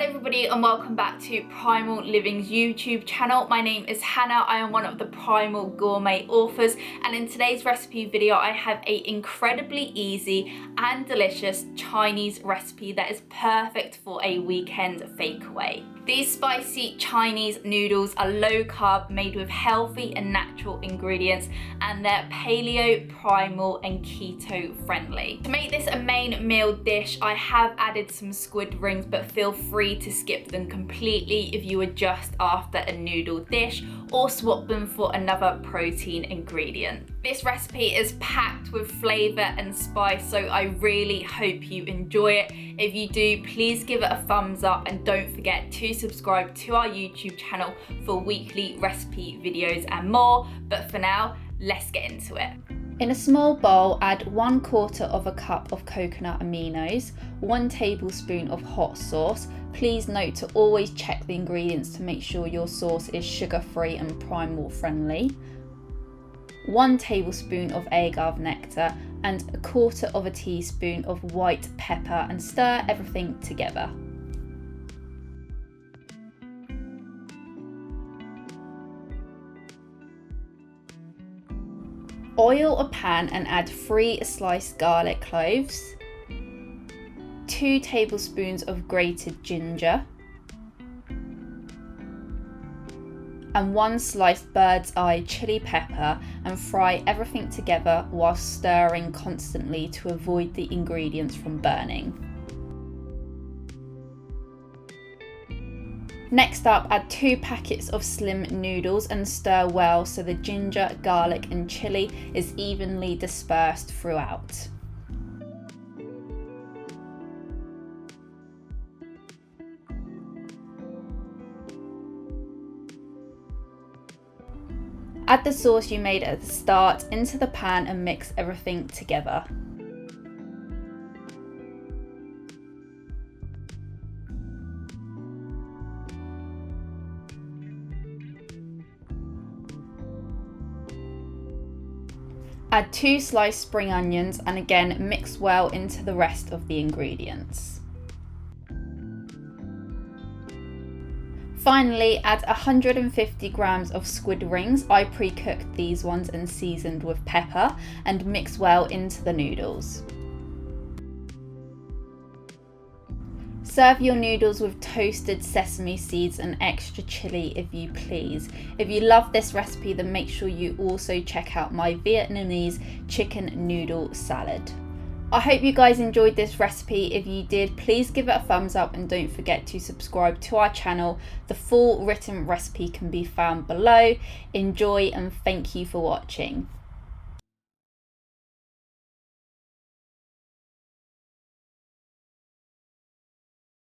Hello everybody and welcome back to Primal Living's YouTube channel. My name is Hannah. I am one of the Primal Gourmet authors, and in today's recipe video I have an incredibly easy and delicious Chinese recipe that is perfect for a weekend takeaway. These spicy Chinese noodles are low carb, made with healthy and natural ingredients, and they're paleo, primal and keto friendly. To make this a main meal dish, I have added some squid rings, but feel free to skip them completely if you are just after a noodle dish, or swap them for another protein ingredient. This recipe is packed with flavour and spice, so I really hope you enjoy it. If you do, please give it a thumbs up and don't forget to subscribe to our YouTube channel for weekly recipe videos and more. But for now, let's get into it. In a small bowl, add 1/4 cup of coconut aminos, 1 tablespoon of hot sauce. Please note to always check the ingredients to make sure your sauce is sugar-free and primal friendly. 1 tablespoon of agave nectar and 1/4 teaspoon of white pepper, and stir everything together. Oil a pan and add 3 sliced garlic cloves, 2 tablespoons of grated ginger, and 1 sliced bird's eye chili pepper, and fry everything together while stirring constantly to avoid the ingredients from burning. Next up, add 2 packets of slim noodles and stir well so the ginger, garlic and chili is evenly dispersed throughout. Add the sauce you made at the start into the pan and mix everything together. Add 2 sliced spring onions and again mix well into the rest of the ingredients. Finally, add 150 grams of squid rings. I pre-cooked these ones and seasoned with pepper, and mix well into the noodles. Serve your noodles with toasted sesame seeds and extra chili if you please. If you love this recipe, then make sure you also check out my Vietnamese chicken noodle salad. I hope you guys enjoyed this recipe. If you did, please give it a thumbs up and don't forget to subscribe to our channel. The full written recipe can be found below. Enjoy and thank you for watching.